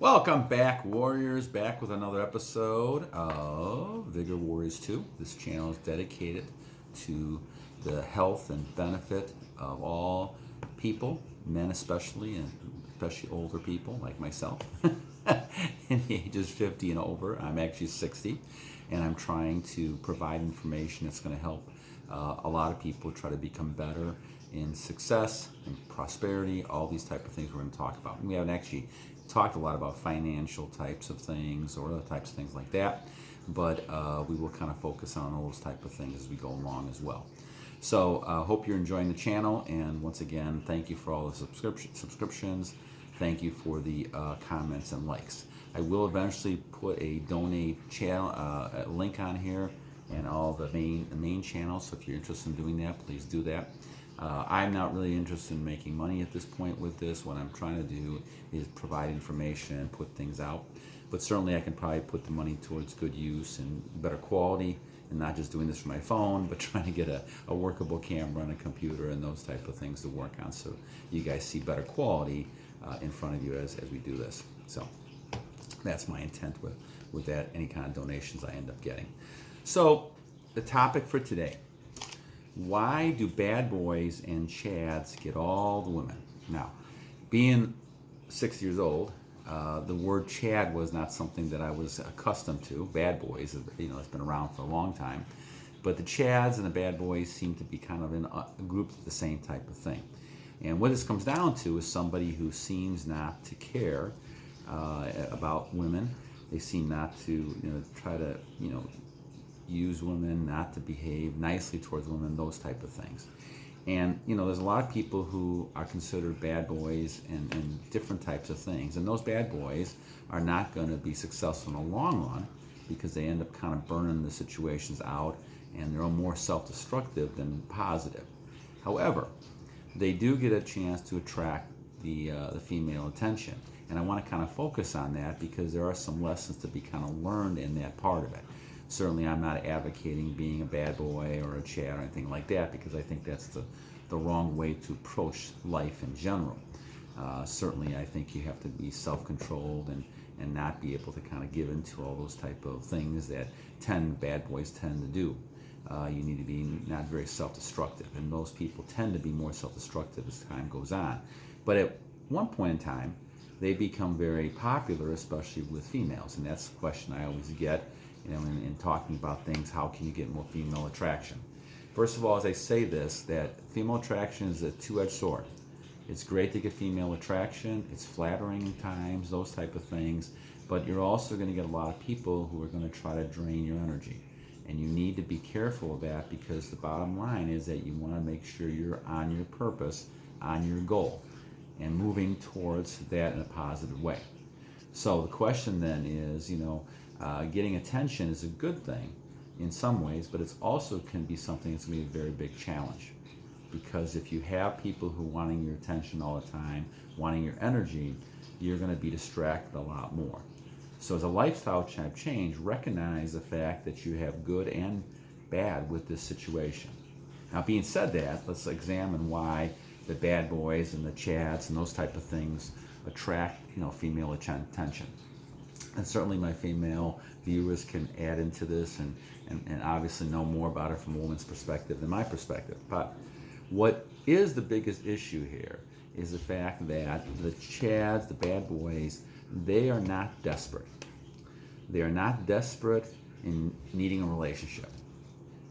Welcome back, Warriors. Back with another episode of Vigor Warriors 2. This channel is dedicated to the health and benefit of all people, men especially, and especially older people like myself. In the ages 50 and over. I'm actually 60, and I'm trying to provide information that's going to help a lot of people try to become better in success and prosperity, all these type of things we're going to talk about. We haven't actually talked a lot about financial types of things or other types of things like that, but we will kind of focus on those type of things as we go along as well. So hope you're enjoying the channel, and once again, thank you for all the subscriptions. Thank you for the comments and likes. I will eventually put a donate channel a link on here and all the main channels, so if you're interested in doing that, please do that. I'm not really interested in making money at this point with this. What I'm trying to do is provide information and put things out. But certainly I can probably put the money towards good use and better quality, and not just doing this from my phone, but trying to get a workable camera and a computer and those type of things to work on, so you guys see better quality in front of you as we do this. So that's my intent with that, any kind of donations I end up getting. So the topic for today: why do bad boys and chads get all the women? Now, being 6 years old, the word chad was not something that I was accustomed to. Bad boys, it's been around for a long time. But the chads and the bad boys seem to be kind of in groups of the same type of thing. And what this comes down to is somebody who seems not to care about women. They seem not to, try to, use women, not to behave nicely towards women, those type of things. And there's a lot of people who are considered bad boys and different types of things, and those bad boys are not going to be successful in the long run because they end up kind of burning the situations out, and they're more self-destructive than positive. However, they do get a chance to attract the female attention, and I want to kind of focus on that because there are some lessons to be kind of learned in that part of it. Certainly, I'm not advocating being a bad boy or a chad or anything like that, because I think that's the wrong way to approach life in general. Certainly, I think you have to be self-controlled and not be able to kind of give into all those type of things that bad boys tend to do. You need to be not very self-destructive, and most people tend to be more self-destructive as time goes on. But at one point in time, they become very popular, especially with females, and that's the question I always get. In talking about things, how can you get more female attraction? First of all, as I say this, that female attraction is a two-edged sword. It's great to get female attraction. It's flattering at times, those type of things. But you're also going to get a lot of people who are going to try to drain your energy. And you need to be careful of that, because the bottom line is that you want to make sure you're on your purpose, on your goal, and moving towards that in a positive way. So the question then is, getting attention is a good thing in some ways, but it's also can be something that's going to be a very big challenge. Because if you have people who are wanting your attention all the time, wanting your energy, you're going to be distracted a lot more. So as a lifestyle change, recognize the fact that you have good and bad with this situation. Now, being said that, let's examine why the bad boys and the chads and those type of things attract, female attention. And certainly my female viewers can add into this and obviously know more about it from a woman's perspective than my perspective. But what is the biggest issue here is the fact that the chads, the bad boys, they are not desperate. They are not desperate in needing a relationship.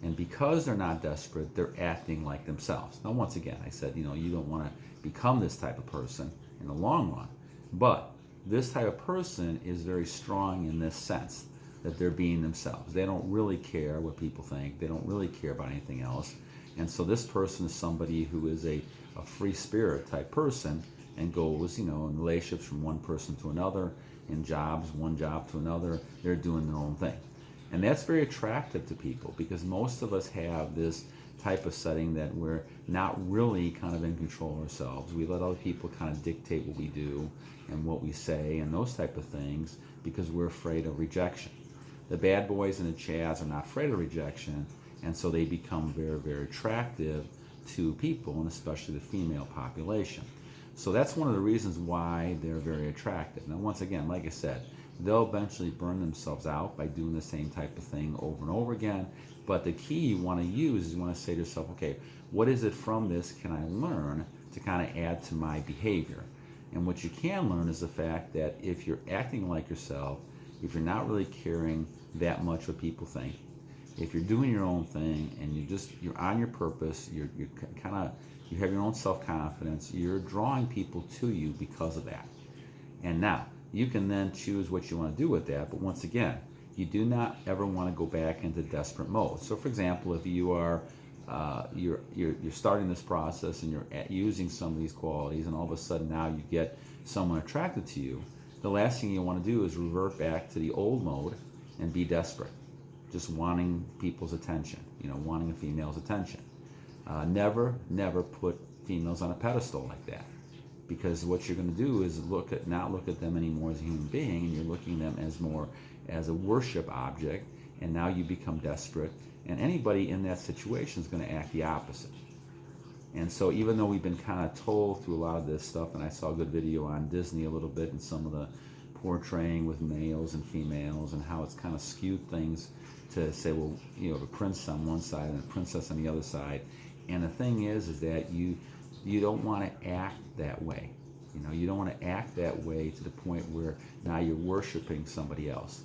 And because they're not desperate, they're acting like themselves. Now, once again, I said, you don't want to become this type of person in the long run. But this type of person is very strong in this sense, that they're being themselves. They don't really care what people think. They don't really care about anything else. And so this person is somebody who is a free spirit type person and goes, in relationships from one person to another, in jobs, one job to another. They're doing their own thing. And that's very attractive to people, because most of us have this type of setting that we're not really kind of in control of ourselves. We let other people kind of dictate what we do and what we say and those type of things, because we're afraid of rejection. The bad boys and the chads are not afraid of rejection, and so they become very, very attractive to people, and especially the female population. So that's one of the reasons why they're very attractive. Now, once again, like I said, they'll eventually burn themselves out by doing the same type of thing over and over again. But the key you want to use is you want to say to yourself, okay, what is it from this can I learn to kind of add to my behavior? And what you can learn is the fact that if you're acting like yourself, if you're not really caring that much what people think, if you're doing your own thing and you're on your purpose, you have your own self-confidence, you're drawing people to you because of that. And now you can then choose what you want to do with that. But once again, you do not ever want to go back into desperate mode. So, for example, if you are you're starting this process and you're using some of these qualities, and all of a sudden now you get someone attracted to you, the last thing you want to do is revert back to the old mode and be desperate, just wanting people's attention, wanting a female's attention. Never put females on a pedestal like that, because what you're going to do is not look at them anymore as a human being, and you're looking at them as more as a worship object, and now you become desperate, and anybody in that situation is going to act the opposite. And so even though we've been kind of told through a lot of this stuff, and I saw a good video on Disney a little bit and some of the portraying with males and females and how it's kind of skewed things to say, well, the prince on one side and the princess on the other side. And the thing is that you don't want to act that way. You don't want to act that way to the point where now you're worshiping somebody else.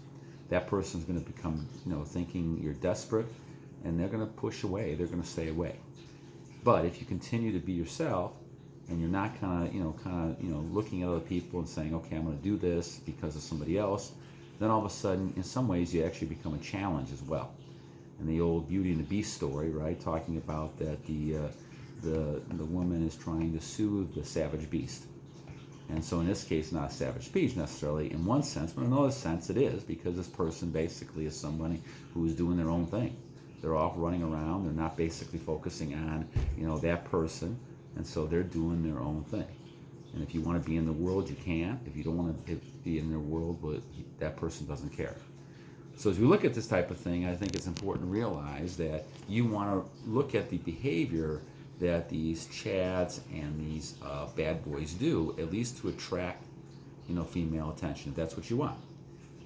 That person's going to become, thinking you're desperate, and they're going to push away. They're going to stay away. But if you continue to be yourself, and you're not looking at other people and saying, okay, I'm going to do this because of somebody else, then all of a sudden, in some ways, you actually become a challenge as well. And the old Beauty and the Beast story, right, talking about that the woman is trying to soothe the savage beast. And so in this case, not a savage beast necessarily in one sense, but in another sense it is, because this person basically is somebody who is doing their own thing. They're off running around. They're not basically focusing on, that person. And so they're doing their own thing. And if you want to be in the world, you can. If you don't want to be in their world, but that person doesn't care. So as we look at this type of thing, I think it's important to realize that you want to look at the behavior that these chads and these bad boys do, at least to attract, female attention, if that's what you want.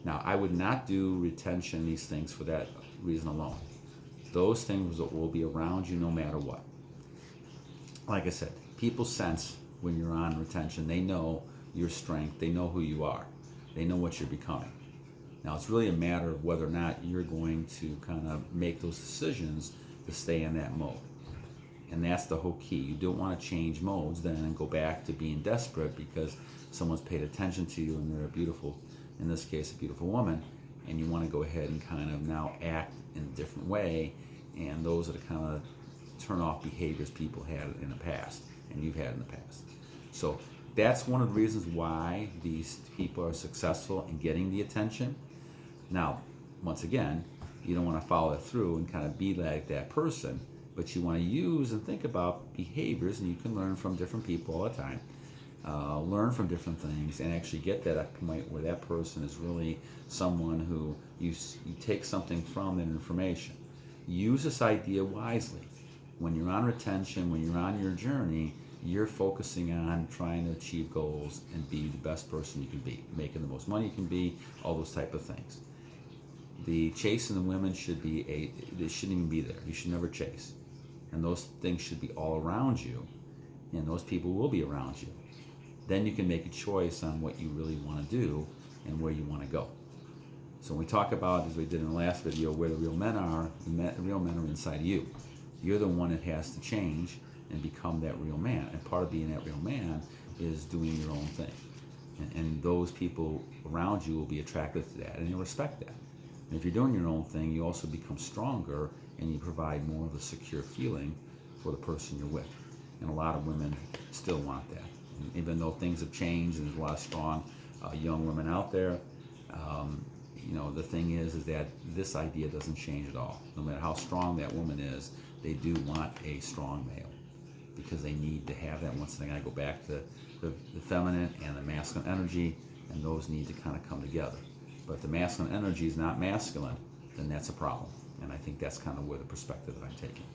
Now, I would not do retention, these things, for that reason alone. Those things will be around you no matter what. Like I said, people sense when you're on retention. They know your strength. They know who you are. They know what you're becoming. Now, it's really a matter of whether or not you're going to kind of make those decisions to stay in that mode. And that's the whole key. You don't want to change modes then and go back to being desperate because someone's paid attention to you and they're a beautiful, in this case, a beautiful woman, and you want to go ahead and kind of now act in a different way. And those are the kind of turn off behaviors people had in the past and you've had in the past. So that's one of the reasons why these people are successful in getting the attention. Now, once again, you don't want to follow it through and kind of be like that person, but you want to use and think about behaviors, and you can learn from different people all the time. Learn from different things and actually get to that point where that person is really someone who you take something from that information. Use this idea wisely. When you're on retention, when you're on your journey, you're focusing on trying to achieve goals and be the best person you can be, making the most money you can be, all those type of things. The chasing the women they shouldn't even be there. You should never chase. And those things should be all around you, and those people will be around you. Then you can make a choice on what you really want to do and where you want to go. So when we talk about, as we did in the last video, where the real men are, the real men are inside of you. You're the one that has to change and become that real man. And part of being that real man is doing your own thing. And those people around you will be attracted to that, and you'll respect that. And if you're doing your own thing, you also become stronger, and you provide more of a secure feeling for the person you're with. And a lot of women still want that. And even though things have changed and there's a lot of strong young women out there, the thing is that this idea doesn't change at all. No matter how strong that woman is, they do want a strong male because they need to have that. Once again, I go back to the feminine and the masculine energy, and those need to kind of come together. But if the masculine energy is not masculine, then that's a problem. And I think that's kind of where the perspective that I'm taking.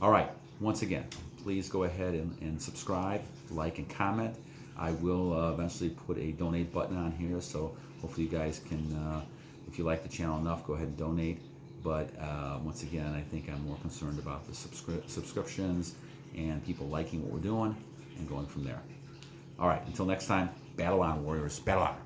All right, once again, please go ahead and subscribe, like, and comment. I will eventually put a donate button on here, so hopefully you guys can, if you like the channel enough, go ahead and donate. But once again, I think I'm more concerned about the subscriptions and people liking what we're doing and going from there. All right, until next time, battle on, warriors, battle on.